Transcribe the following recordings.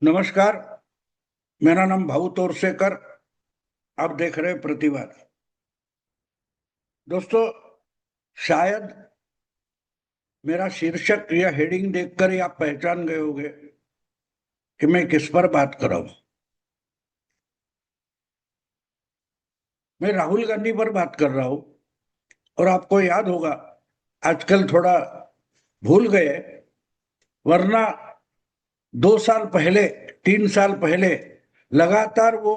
नमस्कार। मेरा नाम भाऊ तोरसेकर। आप देख रहे हैं प्रतिवाद। दोस्तों, शायद मेरा शीर्षक या हेडिंग देखकर ही आप पहचान गए होंगे कि मैं किस पर बात कर रहा हूं। मैं राहुल गांधी पर बात कर रहा हूं। और आपको याद होगा, आजकल थोड़ा भूल गए, वरना 2 साल पहले, 3 साल पहले लगातार वो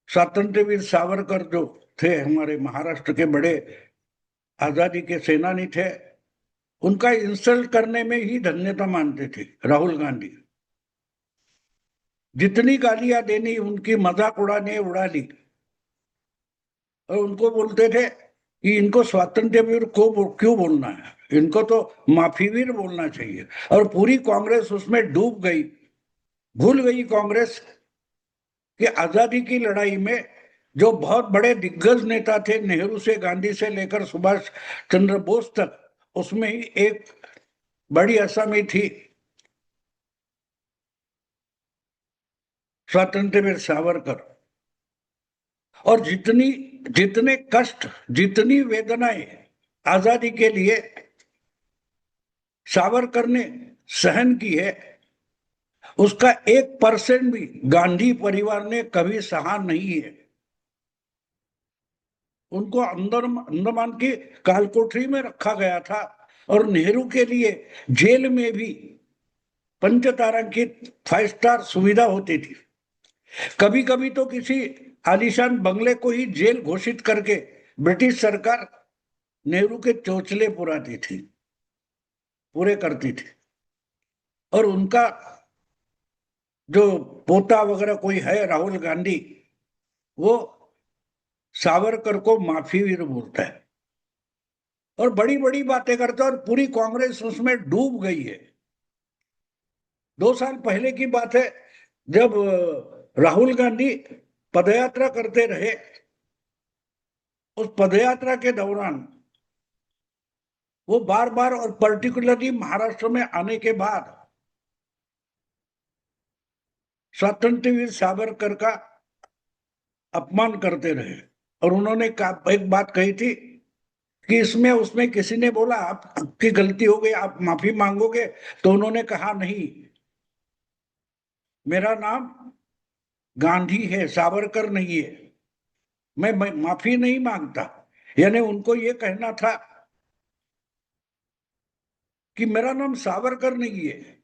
स्वातंत्र वीर सावरकर जो थे, हमारे महाराष्ट्र के बड़े आजादी के सेनानी थे, उनका इंसल्ट करने में ही धन्यता मानते थे राहुल गांधी। जितनी गालियां देनी, उनकी मजाक उड़ाने उड़ा ली। और उनको बोलते थे कि इनको स्वातंत्र्य वीर को क्यों बोलना है, इनको तो माफी वीर बोलना चाहिए। और पूरी कांग्रेस उसमें डूब गई। भूल गई कांग्रेस कि आजादी की लड़ाई में जो बहुत बड़े दिग्गज नेता थे, नेहरू से गांधी से लेकर सुभाष चंद्र बोस तक, उसमें ही एक बड़ी असामी थी स्वतंत्र वीर सावरकर। और जितने कष्ट, जितनी वेदनाएं आजादी के लिए सावरकर ने सहन की है, उसका 1% भी गांधी परिवार ने कभी सहा नहीं है। उनको अंडमान की कालकोठरी में रखा गया था। और नेहरू के लिए जेल में भी पंचतारांकित 5 स्टार सुविधा होती थी। कभी कभी तो किसी आलीशान बंगले को ही जेल घोषित करके ब्रिटिश सरकार नेहरू के चौचले पुराती थी, पूरे करती थी। और उनका जो पोता वगैरह कोई है, राहुल गांधी, वो सावरकर को माफी वीर बोलता है और बड़ी बड़ी बातें करता है। और पूरी कांग्रेस उसमें डूब गई है। 2 साल पहले की बात है, जब राहुल गांधी पदयात्रा करते रहे। उस पदयात्रा के दौरान वो बार बार, और पर्टिकुलरली महाराष्ट्र में आने के बाद, स्वतंत्र वीर सावरकर का अपमान करते रहे। और उन्होंने एक बात कही थी कि इसमें उसमें किसी ने बोला आपकी गलती हो गई, आप माफी मांगोगे। तो उन्होंने कहा नहीं, मेरा नाम गांधी है, सावरकर नहीं है। मैं माफी नहीं मांगता। यानी उनको ये कहना था कि मेरा नाम सावरकर नहीं है।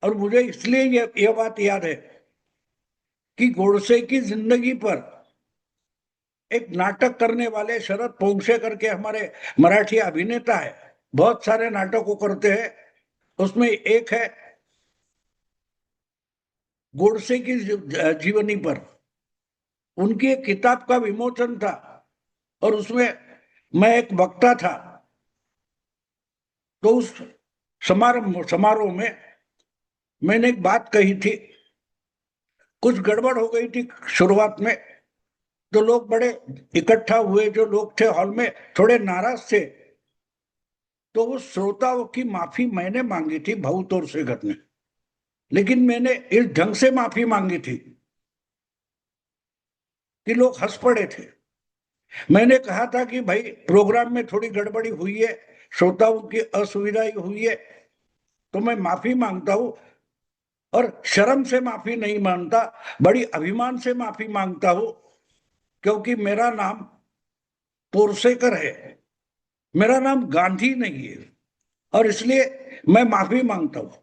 और मुझे इसलिए ये बात याद है कि गोडसे की जिंदगी पर एक नाटक करने वाले शरद पोंक्षे करके हमारे मराठी अभिनेता है, बहुत सारे नाटकों करते हैं। उसमें एक है गोडसे की जीवनी पर। उनकी एक किताब का विमोचन था और उसमें मैं एक वक्ता था। तो उस समारोह में मैंने एक बात कही थी। कुछ गड़बड़ हो गई थी शुरुआत में। तो लोग बड़े इकट्ठा हुए, जो लोग थे हॉल में थोड़े नाराज थे। तो उस श्रोताओं की माफी मैंने मांगी थी, भाऊ तोरसेकर ने। लेकिन मैंने इस ढंग से माफी मांगी थी कि लोग हंस पड़े थे। मैंने कहा था कि भाई, प्रोग्राम में थोड़ी गड़बड़ी हुई है, श्रोताओं की असुविधा हुई है, तो मैं माफी मांगता हूं। और शर्म से माफी नहीं मांगता, बड़ी अभिमान से माफी मांगता हूं। क्योंकि मेरा नाम तोरसेकर है, मेरा नाम गांधी नहीं है। और इसलिए मैं माफी मांगता हूं।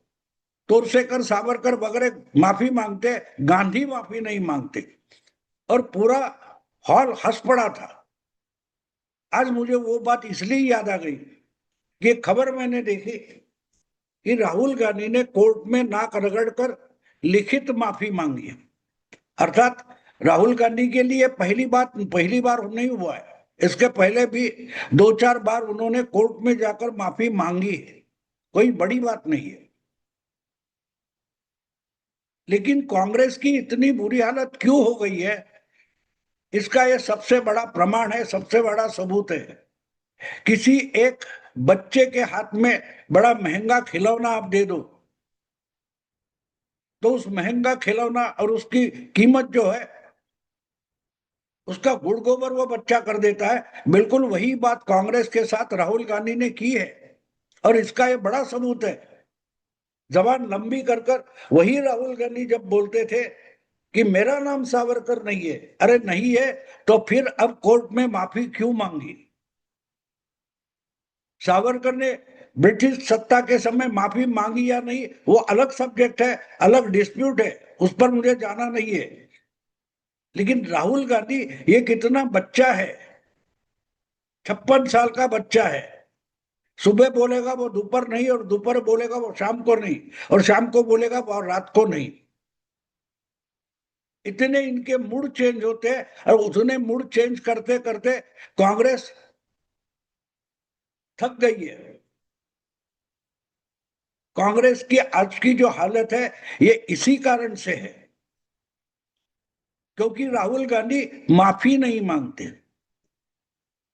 तोरसेकर, सावरकर वगैरह माफी मांगते, गांधी माफी नहीं मांगते। और पूरा हॉल हंस पड़ा था। आज मुझे वो बात इसलिए याद आ गई कि खबर मैंने देखी कि राहुल गांधी ने कोर्ट में नाक रगड़ कर लिखित माफी मांगी है। अर्थात राहुल गांधी के लिए पहली बार नहीं हुआ है। इसके पहले भी 2-4 बार उन्होंने कोर्ट में जाकर माफी मांगी है। कोई बड़ी बात नहीं है। लेकिन कांग्रेस की इतनी बुरी हालत क्यों हो गई है, इसका यह सबसे बड़ा प्रमाण है, सबसे बड़ा सबूत है। किसी एक बच्चे के हाथ में बड़ा महंगा खिलौना आप दे दो, तो उस महंगा खिलौना और उसकी कीमत जो है उसका गुड़ गोबर वो बच्चा कर देता है। बिल्कुल वही बात कांग्रेस के साथ राहुल गांधी ने की है, और इसका ये बड़ा सबूत है। जबान लंबी कर कर वही राहुल गांधी जब बोलते थे कि मेरा नाम सावरकर नहीं है, अरे नहीं है तो फिर अब कोर्ट में माफी क्यों मांगी? सावरकर ने ब्रिटिश सत्ता के समय माफी मांगी या नहीं वो अलग सब्जेक्ट है, अलग डिस्प्यूट है, उस पर मुझे जाना नहीं है। लेकिन राहुल गांधी ये कितना बच्चा है, 56 साल का बच्चा है। सुबह बोलेगा वो दोपहर नहीं, और दोपहर बोलेगा वो शाम को नहीं, और शाम को बोलेगा वो रात को नहीं। इतने इनके मूड चेंज होते हैं, और उतने मूड चेंज करते करते कांग्रेस थक गई है। कांग्रेस की आज की जो हालत है ये इसी कारण से है, क्योंकि राहुल गांधी माफी नहीं मांगते।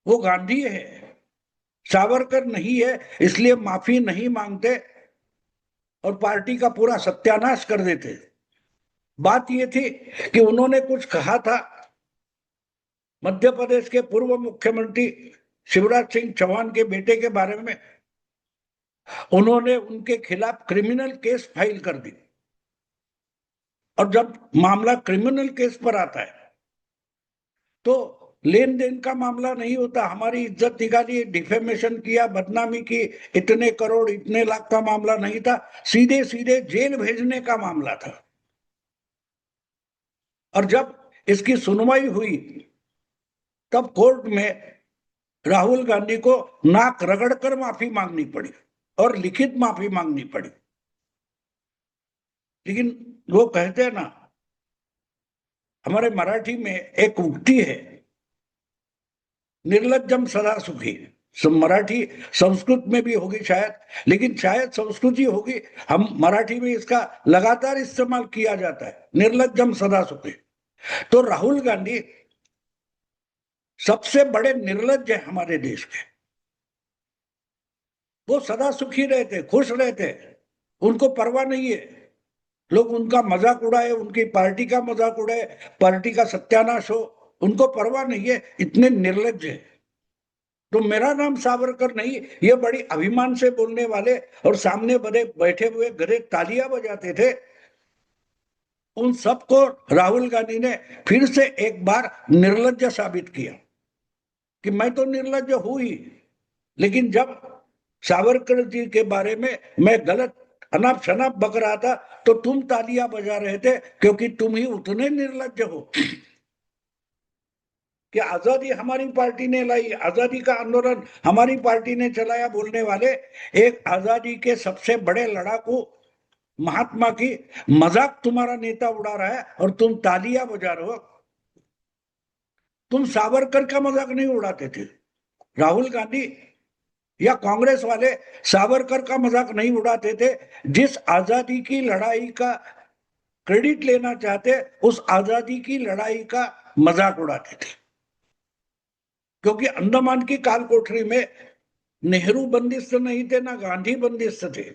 वो गांधी है, सावरकर नहीं है, इसलिए माफी नहीं मांगते और पार्टी का पूरा सत्यानाश कर देते। बात ये थी कि उन्होंने कुछ कहा था मध्य प्रदेश के पूर्व मुख्यमंत्री शिवराज सिंह चौहान के बेटे के बारे में। उन्होंने उनके खिलाफ क्रिमिनल केस फाइल कर दी, और जब मामला क्रिमिनल केस पर आता है तो लेन देन का मामला नहीं होता, हमारी इज्जत निकाली, डिफेमेशन किया, बदनामी की, इतने करोड़ इतने लाख का मामला नहीं था, सीधे सीधे जेल भेजने का मामला था। और जब इसकी सुनवाई हुई तब कोर्ट में राहुल गांधी को नाक रगड़कर माफी मांगनी पड़ी, और लिखित माफी मांगनी पड़ी। लेकिन वो कहते हैं ना, हमारे मराठी में एक उक्ति है, निर्लज्जम सदा सुखी। मराठी संस्कृत में भी होगी शायद, लेकिन शायद संस्कृति होगी, हम मराठी में इसका लगातार इस्तेमाल किया जाता है, निर्लज्जम सदा सुखी। तो राहुल गांधी सबसे बड़े निर्लज्ज है हमारे देश के। वो सदा सुखी रहते, खुश रहते, उनको परवाह नहीं है। लोग उनका मजाक उड़ाए, उनकी पार्टी का मजाक उड़ाए, पार्टी का सत्यानाश हो, उनको परवाह नहीं है, इतने निर्लज्ज है। तो मेरा नाम सावरकर नहीं, ये बड़ी अभिमान से बोलने वाले, और सामने बड़े बैठे हुए गधे तालियां बजाते थे, उन सबको राहुल गांधी ने फिर से एक बार निर्लज्ज साबित किया कि मैं तो निर्लज्ज हूं ही, लेकिन जब सावरकर जी के बारे में मैं गलत अनाप शनाप बक रहा था तो तुम तालियां बजा रहे थे, क्योंकि तुम ही उतने निर्लज्ज हो कि आजादी हमारी पार्टी ने लाई, आजादी का आंदोलन हमारी पार्टी ने चलाया बोलने वाले एक आजादी के सबसे बड़े लड़ाकू महात्मा की मजाक तुम्हारा नेता उड़ा रहा है, और तुम तालियां बजा रहे हो। तुम सावरकर का मजाक नहीं उड़ाते थे, राहुल गांधी या कांग्रेस वाले सावरकर का मजाक नहीं उड़ाते थे। जिस आजादी की लड़ाई का क्रेडिट लेना चाहते, उस आजादी की लड़ाई का मजाक उड़ाते थे। क्योंकि अंडमान की काल कोठरी में नेहरू बंदिस्त नहीं थे, ना गांधी बंदिस्त थे।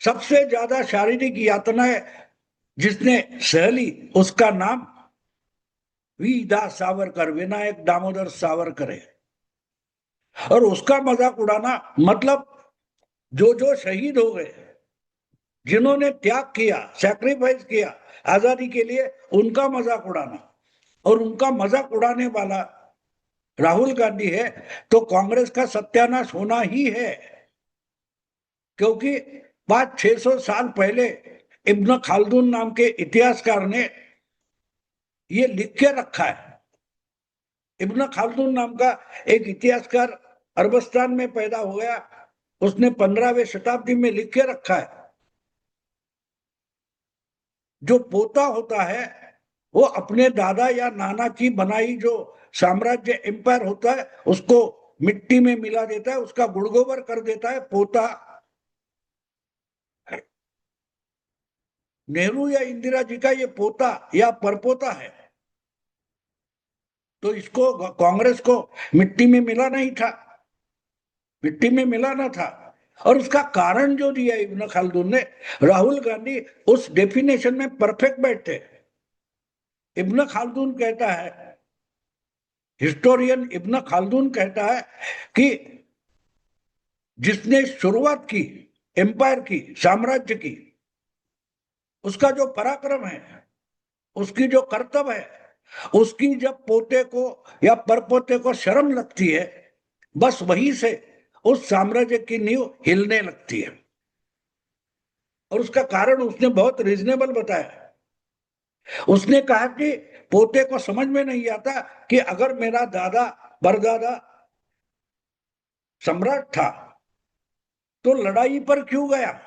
सबसे ज्यादा शारीरिक यातनाएं जिसने सहली उसका नाम वी दा सावरकर, विनायक दामोदर सावरकर है। और उसका मजाक उड़ाना मतलब जो जो शहीद हो गए, जिन्होंने त्याग किया, सैक्रिफाइस किया आजादी के लिए, उनका मजाक उड़ाना, और उनका मजाक उड़ाने वाला राहुल गांधी है, तो कांग्रेस का सत्यानाश होना ही है। क्योंकि 500-600 साल पहले इब्न खालदून नाम के इतिहासकार ने ये लिख के रखा है। इब्न खालदून नाम का एक इतिहासकार अरबस्तान में पैदा हो गया, उसने 15वीं शताब्दी में लिख के रखा है, जो पोता होता है वो अपने दादा या नाना की बनाई जो साम्राज्य एम्पायर होता है उसको मिट्टी में मिला देता है, उसका गुड़गोबर कर देता है पोता। नेहरू या इंदिरा जी का ये पोता या परपोता है। तो इसको कांग्रेस को मिट्टी में मिला नहीं था, मिट्टी में मिलाना था। और उसका कारण जो दिया इब्न खालदून ने, राहुल गांधी उस डेफिनेशन में परफेक्ट बैठते। इब्न खालदून कहता है, हिस्टोरियन इब्न खालदून कहता है कि जिसने शुरुआत की एम्पायर की, साम्राज्य की, उसका जो पराक्रम है, उसकी जो कर्तव्य है, उसकी जब पोते को या परपोते को शर्म लगती है, बस वहीं से उस साम्राज्य की नींव हिलने लगती है। और उसका कारण उसने बहुत रीजनेबल बताया। उसने कहा कि पोते को समझ में नहीं आता कि अगर मेरा दादा परदादा सम्राट था तो लड़ाई पर क्यों गया।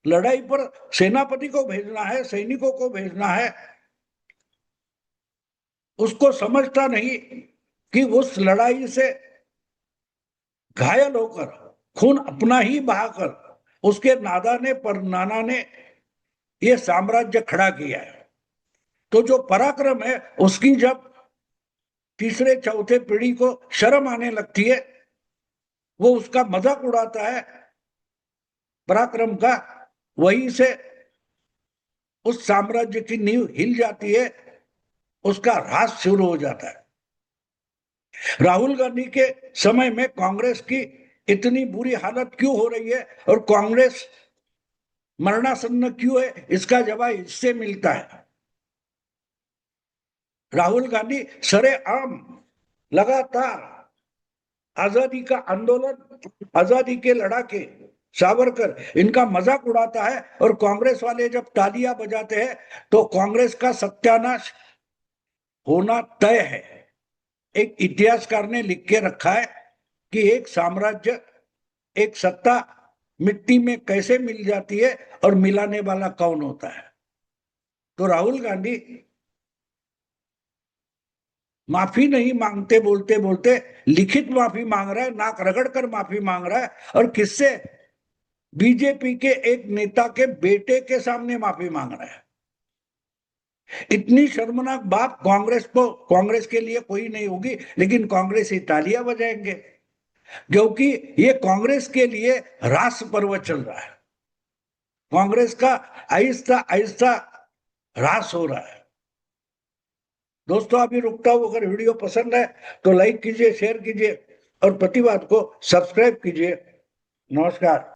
लड़ाई पर सेनापति को भेजना है, सैनिकों को भेजना है। उसको समझता नहीं कि उस लड़ाई से घायल होकर, खून अपना ही बहाकर उसके नाना ने ये साम्राज्य खड़ा किया है। तो जो पराक्रम है, उसकी जब तीसरे चौथे पीढ़ी को शर्म आने लगती है, वो उसका मजाक उड़ाता है पराक्रम का, वहीं से उस साम्राज्य की नींव हिल जाती है, उसका ह्रास शुरू हो जाता है। राहुल गांधी के समय में कांग्रेस की इतनी बुरी हालत क्यों हो रही है और कांग्रेस मरणासन्न क्यों है, इसका जवाब इससे मिलता है। राहुल गांधी सरेआम लगातार आजादी का आंदोलन, आजादी के लड़ाके सावरकर, इनका मजाक उड़ाता है, और कांग्रेस वाले जब तालियां बजाते हैं तो कांग्रेस का सत्यानाश होना तय है। एक इतिहासकार ने लिख के रखा है कि एक साम्राज्य, एक सत्ता मिट्टी में कैसे मिल जाती है और मिलाने वाला कौन होता है। तो राहुल गांधी माफी नहीं मांगते बोलते बोलते लिखित माफी मांग रहा है, नाक रगड़ कर माफी मांग रहा है, और किससे, बीजेपी के एक नेता के बेटे के सामने माफी मांग रहा है। इतनी शर्मनाक बात कांग्रेस के लिए कोई नहीं होगी, लेकिन कांग्रेस ही तालियां बजाएंगे, क्योंकि ये कांग्रेस के लिए रास पर्व चल रहा है। कांग्रेस का आहिस्ता आहिस्ता ह्रास हो रहा है। दोस्तों अभी रुकता हूं, अगर वीडियो पसंद है तो लाइक कीजिए, शेयर कीजिए और प्रतिवाद को सब्सक्राइब कीजिए। नमस्कार।